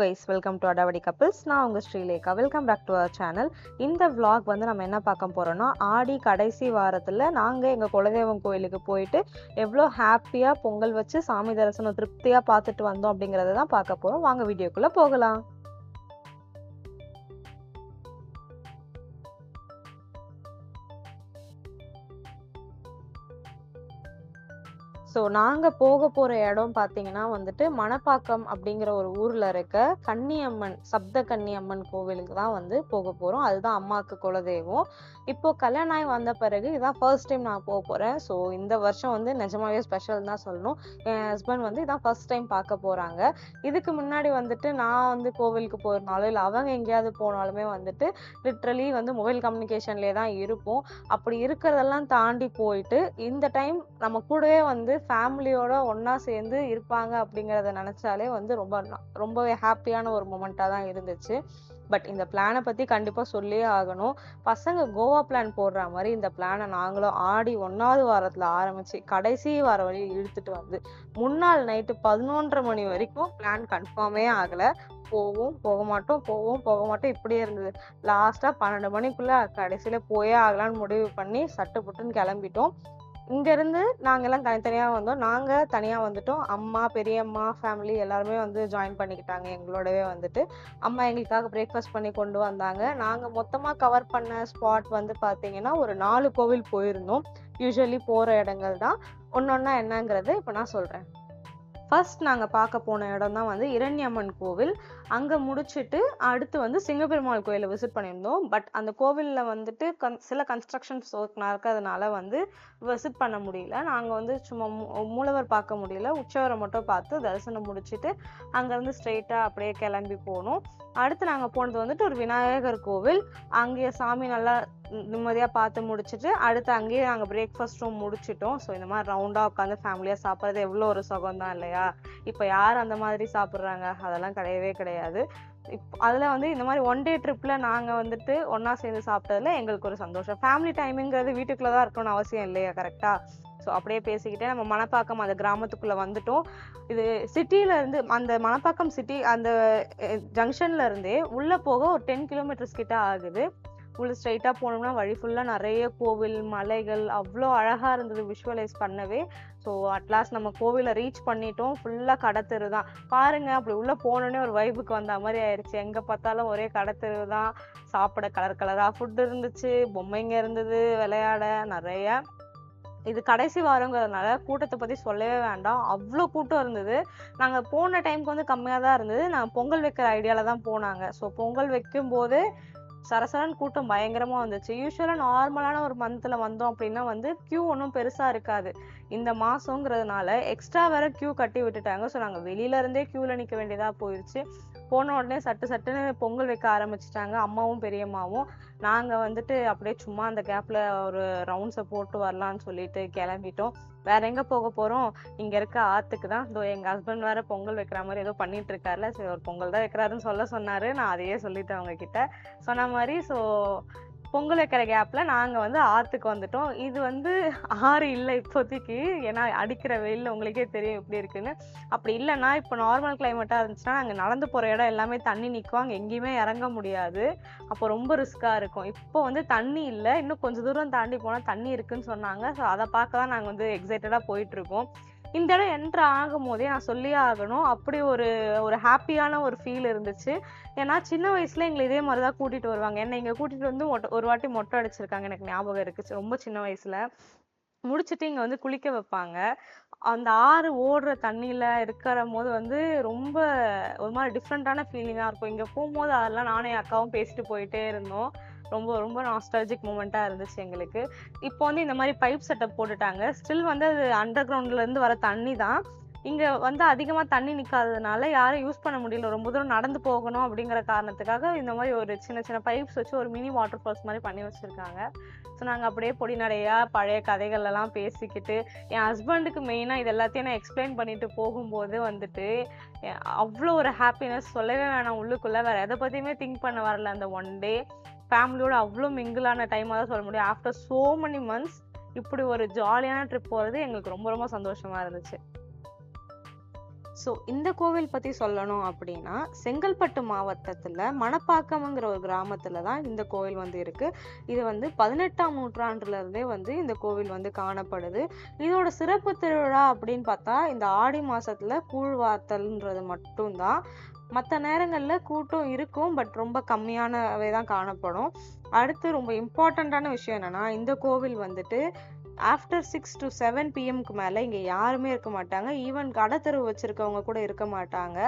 Guys, welcome to Adavadi couples. நான் உங்கள் Sreelekha. Welcome back to our channel. இந்த vlog வந்து நம்ம என்ன பார்க்க போகிறோம்னா, ஆடி கடைசி வாரத்தில் நாங்கள் எங்கள் குலதெய்வம் கோயிலுக்கு போயிட்டு எவ்வளோ ஹாப்பியாக பொங்கல் வச்சு சாமி தரிசனம் திருப்தியாக பார்த்துட்டு வந்தோம் அப்படிங்கிறத தான் பார்க்க போகிறோம். வாங்க வீடியோக்குள்ளே போகலாம். ஸோ நாங்கள் போக போகிற இடம் பார்த்தீங்கன்னா வந்துட்டு மணப்பாக்கம் அப்படிங்கிற ஒரு ஊரில் இருக்க கன்னியம்மன், சப்த கன்னியம்மன் கோவிலுக்கு தான் வந்து போக போகிறோம். அதுதான் அம்மாவுக்கு குலதெய்வம். இப்போது கல்யாணம் ஆகி வந்த பிறகு இதான் ஃபர்ஸ்ட் டைம் நான் போக போகிறேன். ஸோ இந்த வருஷம் வந்து நிஜமாவே ஸ்பெஷல் தான் சொல்லணும். என் ஹஸ்பண்ட் வந்து இதான் ஃபர்ஸ்ட் டைம் பார்க்க போகிறாங்க. இதுக்கு முன்னாடி வந்துட்டு நான் வந்து கோவிலுக்கு போயிருந்தாலும் இல்லை அவங்க எங்கேயாவது போனாலுமே வந்துட்டு லிட்ரலி வந்து மொபைல் கம்யூனிகேஷன்லேயே தான் இருப்போம். அப்படி இருக்கிறதெல்லாம் தாண்டி போயிட்டு இந்த டைம் நம்ம கூடவே வந்து ஃபேமிலியோட ஒன்றா சேர்ந்து இருப்பாங்க அப்படிங்கிறத நினச்சாலே வந்து ரொம்பவே ஹாப்பியான ஒரு மொமெண்ட்டாக தான் இருந்துச்சு. பட் இந்த பிளானை பற்றி கண்டிப்பாக சொல்லியே ஆகணும். பசங்க கோவா பிளான் போடுற மாதிரி இந்த பிளானை நாங்களும் ஆடி 1வது வாரத்தில் ஆரம்பித்து கடைசி வாரம் வரை இழுத்துட்டு வந்து முன்னாள் நைட்டு 11:30 மணி வரைக்கும் பிளான் கன்ஃபார்மே ஆகலை. போவோம் போக மாட்டோம், போவோம் போக மாட்டோம், இப்படியே இருந்தது. லாஸ்ட்டாக 12 மணிக்குள்ளே கடைசியில் போயே ஆகலான்னு முடிவு பண்ணி சட்டு புட்டுன்னு கிளம்பிட்டோம். இங்கேருந்து நாங்கள்லாம் தனித்தனியாக வந்தோம். நாங்கள் தனியாக வந்துட்டோம். அம்மா, பெரியம்மா ஃபேமிலி எல்லாருமே வந்து ஜாயின் பண்ணிக்கிட்டாங்க எங்களோடவே வந்துட்டு. அம்மா எங்களுக்காக பிரேக்ஃபாஸ்ட் பண்ணி கொண்டு வந்தாங்க. நாங்கள் மொத்தமாக கவர் பண்ண ஸ்பாட் வந்து பார்த்தீங்கன்னா ஒரு 4 கோவில் போயிருந்தோம். யூஸ்வலி போகிற இடங்கள் தான். ஒன்றொன்னா என்னங்கிறது இப்போ நான் சொல்கிறேன். ஃபர்ஸ்ட் நாங்கள் பார்க்க போன இடம் தான் வந்து இரண்யம்மன் கோவில். அங்கே முடிச்சுட்டு அடுத்து வந்து சிங்கப்பெருமாள் கோயிலை விசிட் பண்ணியிருந்தோம். பட் அந்த கோவிலில் வந்துட்டு சில கன்ஸ்ட்ரக்ஷன்ஸ் ஒர்க் நடக்கிறதுனால வந்து விசிட் பண்ண முடியல. நாங்கள் வந்து சும்மா மூலவர் பார்க்க முடியல, உற்சவரை மட்டும் பார்த்து தரிசனம் முடிச்சுட்டு அங்கேருந்து ஸ்ட்ரெயிட்டாக அப்படியே கிளம்பி போனோம். அடுத்து நாங்கள் போனது வந்துட்டு ஒரு விநாயகர் கோவில். அங்கேயே சாமி நல்லா நிம்மதியாக பார்த்து முடிச்சுட்டு அடுத்து அங்கேயே நாங்கள் பிரேக்ஃபாஸ்ட்டும் முடிச்சிட்டோம். ஸோ இந்த மாதிரி ரவுண்டாக உட்காந்து ஃபேமிலியாக சாப்பிட்றது எவ்வளோ ஒரு சுகம் தான் இல்லையா? இப்போ யார் அந்த மாதிரி சாப்பிட்றாங்க? அதெல்லாம் கிடையவே கிடையாது. அதில் வந்து இந்த மாதிரி ஒன் டே ட்ரிப்பில் நாங்கள் வந்துட்டு ஒன்றா சேர்ந்து சாப்பிட்டதுல எங்களுக்கு ஒரு சந்தோஷம். ஃபேமிலி டைமிங்கிறது வீட்டுக்குள்ளே தான் இருக்கணும்னு அவசியம் இல்லையா? கரெக்டாக. ஸோ அப்படியே பேசிக்கிட்டே நம்ம மணப்பாக்கம் அந்த கிராமத்துக்குள்ளே வந்துட்டோம். இது சிட்டியிலேருந்து அந்த மணப்பாக்கம் சிட்டி அந்த ஜங்ஷன்ல இருந்தே உள்ளே போக ஒரு 10 கிலோமீட்டர்ஸ் கிட்ட ஆகுது. உள்ள ஸ்ட்ரைட்டாக போனோம்னா வழி ஃபுல்லாக நிறைய கோவில், மலைகள் அவ்வளோ அழகாக இருந்தது விஷுவலைஸ் பண்ணவே. ஸோ அட்லாஸ்ட் நம்ம கோவிலை ரீச் பண்ணிட்டோம். ஃபுல்லாக கடத்தெரு தான் பாருங்க. அப்படி உள்ளே போனோடனே ஒரு வைபுக்கு வந்த மாதிரி ஆயிடுச்சு. எங்கே பார்த்தாலும் ஒரே கடத்தெரு தான். சாப்பிட கலர் கலராக ஃபுட் இருந்துச்சு, பொம்மைங்க இருந்தது, விளையாட நிறைய. இது கடைசி வாரங்கிறதுனால கூட்டத்தை பற்றி சொல்லவே வேண்டாம், அவ்வளோ கூட்டம் இருந்தது. நாங்கள் போன டைமுக்கு வந்து கம்மியாக தான் இருந்தது. நாங்கள் பொங்கல் வைக்கிற ஐடியாவில் தான் போனாங்க. ஸோ பொங்கல் வைக்கும்போது சரசரன் கூட்டம் பயங்கரமாக வந்துச்சு. யூஸ்வலாக நார்மலான ஒரு மந்தில் வந்தோம் அப்படின்னா வந்து க்யூ ஒன்றும் பெருசாக இருக்காது. இந்த மாதங்கிறதுனால எக்ஸ்ட்ரா வேற க்யூ கட்டி விட்டுட்டாங்க. ஸோ நாங்கள் வெளியிலேருந்தே க்யூவில் நிற்க வேண்டியதாக போயிடுச்சு. போன உடனே சட்டுன்னு பொங்கல் வைக்க ஆரம்பிச்சிட்டாங்க அம்மாவும் பெரியம்மாவும். நாங்கள் வந்துட்டு அப்படியே சும்மா அந்த கேப்பில் ஒரு ரவுண்ட்ஸை போட்டு வரலான்னு சொல்லிட்டு கிளம்பிட்டோம். வேற எங்கே போக போகிறோம்? இங்கே இருக்க ஆற்றுக்கு தான். இதோ எங்கள் ஹஸ்பண்ட் வேற பொங்கல் வைக்கிற மாதிரி ஏதோ பண்ணிட்டு இருக்காருல. சரி, ஒரு பொங்கல் தான் வைக்கிறாருன்னு சொன்னார். நான் அதையே சொல்லிட்டேன் அவங்க கிட்ட சொன்ன மாதிரி. ஸோ பொங்கல் வைக்கிற கேப்பில் நாங்கள் வந்து ஆற்றுக்கு வந்துட்டோம். இது வந்து ஆறு இல்லை இப்போதைக்கு, ஏன்னா அடிக்கிற வெயிலில் உங்களுக்கே தெரியும் எப்படி இருக்குன்னு. அப்படி இல்லைன்னா இப்போ நார்மல் கிளைமேட்டாக இருந்துச்சுன்னா நாங்கள் நடந்து போகிற இடம் எல்லாமே தண்ணி நிற்கும், அங்கே எங்கேயுமே இறங்க முடியாது. அப்போ ரொம்ப ரிஸ்க்காக இருக்கும். இப்போ வந்து தண்ணி இல்லை, இன்னும் கொஞ்சம் தூரம் தாண்டி போனால் தண்ணி இருக்குன்னு சொன்னாங்க. ஸோ அதை பார்க்க தான் நாங்கள் வந்து எக்ஸைட்டடாக போயிட்டுருக்கோம். இந்த இடம் என்ட்ரு ஆகும் போதே நான் சொல்லியே ஆகணும், அப்படி ஒரு ஹாப்பியான ஒரு ஃபீல் இருந்துச்சு. ஏன்னா சின்ன வயசுல எங்களை இதே மாதிரி தான் கூட்டிகிட்டு வருவாங்க. என்னை இங்கே கூட்டிகிட்டு வந்து ஒரு வாட்டி மொட்டை அடிச்சிருக்காங்க, எனக்கு ஞாபகம் இருக்குது. ரொம்ப சின்ன வயசில் முடிச்சுட்டு இங்கே வந்து குளிக்க வைப்பாங்க. அந்த ஆறு ஓடுற தண்ணியில் இருக்கிற போது வந்து ரொம்ப ஒரு மாதிரி டிஃப்ரெண்ட்டான ஃபீலிங்காக இருக்கும். இங்கே போகும்போது அதெல்லாம் நானும் என் அக்காவும் பேசிட்டு போயிட்டே இருந்தோம். ரொம்ப ரொம்ப நாஸ்டாலஜிக் மூமெண்ட்டாக இருந்துச்சு எங்களுக்கு. இப்போ வந்து இந்த மாதிரி பைப் செட்டப் போட்டுட்டாங்க. ஸ்டில் வந்து அது அண்டர் கிரவுண்ட்லேருந்து வர தண்ணி தான். இங்கே வந்து அதிகமாக தண்ணி நிற்காததுனால யாரும் யூஸ் பண்ண முடியல. ரொம்ப தூரம் நடந்து போகணும் அப்படிங்கிற காரணத்துக்காக இந்த மாதிரி ஒரு சின்ன சின்ன பைப்ஸ் வச்சு ஒரு மினி வாட்டர் ஃபால்ஸ் மாதிரி பண்ணி வச்சுருக்காங்க. ஸோ நாங்கள் அப்படியே பொடி நடையாக பழைய கதைகள்லாம் பேசிக்கிட்டு என் ஹஸ்பண்டுக்கு மெயினாக இது எல்லாத்தையும் நான் எக்ஸ்பிளைன் பண்ணிட்டு போகும்போது வந்துட்டு அவ்வளோ ஒரு ஹாப்பினஸ் சொல்லவே வேணாம். உள்ளுக்குள்ளே வேறு எதை பற்றியுமே திங்க் பண்ண வரல. அந்த ஒன் டே ஃபேமிலியோட அவ்வளோ மிங்கிளான டைமாக தான் சொல்ல முடியும். ஆஃப்டர் ஸோ மெனி மந்த்ஸ் இப்படி ஒரு ஜாலியான ட்ரிப் போகிறது எங்களுக்கு ரொம்ப ரொம்ப சந்தோஷமாக இருந்துச்சு. ஸோ இந்த கோவில் பத்தி சொல்லணும் அப்படின்னா, செங்கல்பட்டு மாவட்டத்துல மணப்பாக்கம்ங்கிற ஒரு கிராமத்துல தான் இந்த கோவில் வந்து இருக்கு. இது வந்து 18ஆம் நூற்றாண்டுல இருந்தே வந்து இந்த கோவில் வந்து காணப்படுது. இதோட சிறப்பு திருவிழா அப்படின்னு பார்த்தா, இந்த ஆடி மாசத்துல கூழ்வார்த்தல்ன்றது மட்டும்தான். மற்ற நேரங்கள்ல கூட்டம் இருக்கும், பட் ரொம்ப கம்மியானவே தான் காணப்படும். அடுத்து ரொம்ப இம்பார்ட்டண்ட்டான விஷயம் என்னன்னா, இந்த கோவில் வந்துட்டு ஆஃப்டர் 6 to 7 பிஎம்க்கு மேல இங்க யாருமே இருக்க மாட்டாங்க. ஈவன் கடை தெரு வச்சிருக்கவங்க கூட இருக்க மாட்டாங்க.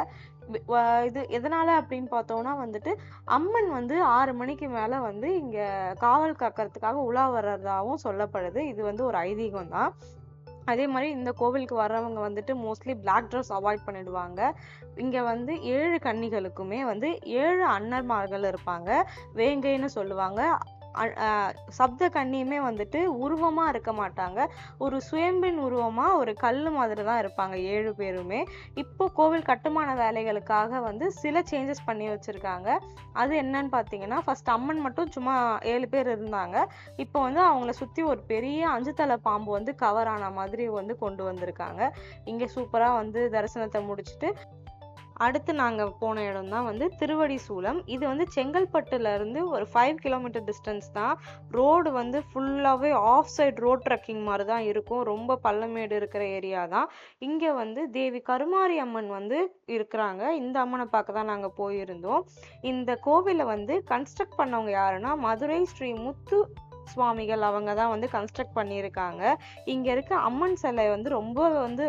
இது எதனால அப்படின்னு பார்த்தோம்னா வந்துட்டு, அம்மன் வந்து 6 மணிக்கு மேல வந்து இங்க காவல் காக்கறதுக்காக உலா வர்றதாவும் சொல்லப்படுது. இது வந்து ஒரு ஐதீகம் தான். அதே மாதிரி இந்த கோவிலுக்கு வர்றவங்க வந்துட்டு மோஸ்ட்லி பிளாக் ட்ரெஸ் அவாய்ட் பண்ணிடுவாங்க. இங்க வந்து 7 கன்னிகளுக்குமே வந்து 7 அண்ணன்மார்கள் இருப்பாங்க. வேங்கைன்னு சொல்லுவாங்க. சப்த கன்னியுமே வந்துட்டு உருவமா இருக்க மாட்டாங்க. ஒரு சுயம்பின் உருவமா ஒரு கல்லு மாதிரி தான் இருப்பாங்க 7 பேருமே. இப்போ கோவில் கட்டுமான வேலைகளுக்காக வந்து சில சேஞ்சஸ் பண்ணி வச்சிருக்காங்க. அது என்னன்னு பார்த்தீங்கன்னா, ஃபர்ஸ்ட் அம்மன் மட்டும் சும்மா 7 பேர் இருந்தாங்க. இப்போ வந்து அவங்கள சுத்தி ஒரு பெரிய 5 தலை பாம்பு வந்து கவர் ஆன மாதிரி வந்து கொண்டு வந்திருக்காங்க. இங்க சூப்பரா வந்து தரிசனத்தை முடிச்சுட்டு அடுத்து நாங்க போன இடம் தான் வந்து திருவடிசூலம். இது வந்து செங்கல்பட்டுல இருந்து ஒரு 5 கிலோமீட்டர் டிஸ்டன்ஸ் தான். ரோடு வந்து ஃபுல்லாவே ஆஃப் சைட் ரோட் ட்ரக்கிங் மாதிரி தான் இருக்கும். ரொம்ப பள்ளமேடு இருக்கிற ஏரியா தான். இங்க வந்து தேவி கருமாரி அம்மன் வந்து இருக்கிறாங்க. இந்த அம்மனை பார்க்க தான் நாங்க போயிருந்தோம். இந்த கோவிலை வந்து கன்ஸ்ட்ரக்ட் பண்ணவங்க யாருன்னா, மதுரை ஸ்ரீ முத்து சுவாமிகள் அவங்க தான் வந்து கன்ஸ்ட்ரக்ட் பண்ணியிருக்காங்க. இங்க இருக்க அம்மன் சிலை வந்து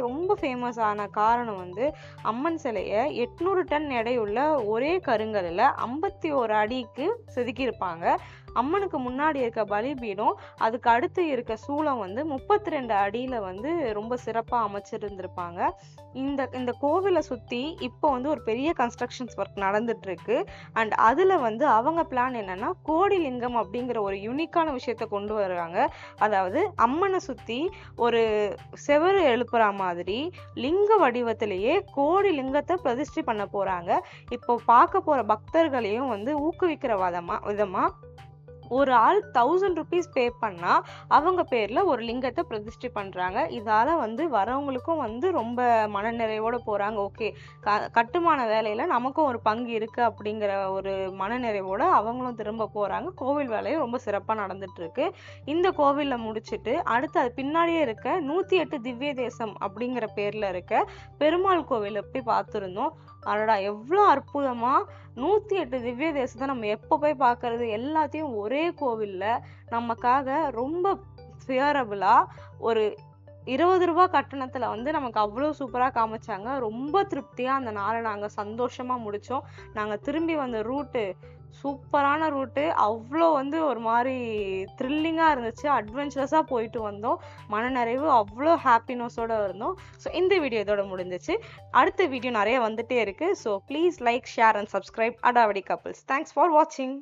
ரொம்ப ஃபேமஸ் ஆன காரணம் வந்து, அம்மன் சிலைய 800 டன் எடையுள்ள ஒரே கருங்கல்ல 51 அடிக்கு செதுக்கியிருப்பாங்க. அம்மனுக்கு முன்னாடி இருக்க பலிபீடம், அதுக்கு அடுத்து இருக்க சூலம் வந்து 32 அடியில வந்து ரொம்ப சிறப்பா அமைச்சிருந்திருப்பாங்க. இந்த கோவிலை சுத்தி இப்போ வந்து ஒரு பெரிய கன்ஸ்ட்ரக்ஷன்ஸ் ஒர்க் நடந்துட்டு இருக்கு. அண்ட் அதுல வந்து அவங்க பிளான் என்னன்னா, கோடி லிங்கம் அப்படிங்கிற ஒரு யூனிக்கான விஷயத்த கொண்டு வர்றாங்க. அதாவது அம்மனை சுத்தி ஒரு செவரு எழுப்புற மாதிரி லிங்க வடிவத்திலேயே கோடி லிங்கத்தை பிரதிஷ்டை பண்ண போறாங்க. இப்போ பார்க்க போற பக்தர்களையும் வந்து ஊக்குவிக்கிற விதமா ஒரு ஆள் 1000 rupees பே பண்ணா அவங்க பேர்ல ஒரு லிங்கத்தை பிரதிஷ்டை பண்றாங்க. இதால வந்து வரவங்களுக்கும் வந்து ரொம்ப மனநிறைவோட போறாங்க. ஓகே, கட்டுமான வேலையில நமக்கும் ஒரு பங்கு இருக்கு அப்படிங்கிற ஒரு மனநிறைவோட அவங்களும் திரும்ப போறாங்க. கோவில் வேலையும் ரொம்ப சிறப்பா நடந்துட்டு இருக்கு. இந்த கோவில்ல முடிச்சுட்டு அடுத்து அது பின்னாடியே இருக்க 108 திவ்ய தேசம் அப்படிங்கிற பேர்ல இருக்க பெருமாள் கோவில் போய் பார்த்திருந்தோம். அடடா, எவ்வளவு அற்புதமா 108 திவ்ய தேசத்தை நம்ம எப்ப போய் பார்க்கிறது, எல்லாத்தையும் ஒரே கோவில்ல நமக்காக ரொம்ப ஃபியரபிளா ஒரு 20 ரூபாய் கட்டணத்துல வந்து நமக்கு அவ்வளவு சூப்பரா காமிச்சாங்க. ரொம்ப திருப்தியா அந்த நாளை நாங்க சந்தோஷமா முடிச்சோம். நாங்க திரும்பி வந்த ரூட்டு சூப்பரான ரூட்டு. அவ்வளோ வந்து ஒரு மாதிரி த்ரில்லிங்கா இருந்துச்சு. அட்வென்ச்சரஸா போயிட்டு வந்தோம். மனநிறைவு, அவ்வளோ ஹாப்பினஸோட இருந்தோம். ஸோ இந்த வீடியோ இதோட முடிஞ்சிச்சு. அடுத்த வீடியோ நிறைய வந்துட்டே இருக்கு. So please like, share and subscribe Adavadi couples. Thanks for வாட்சிங்.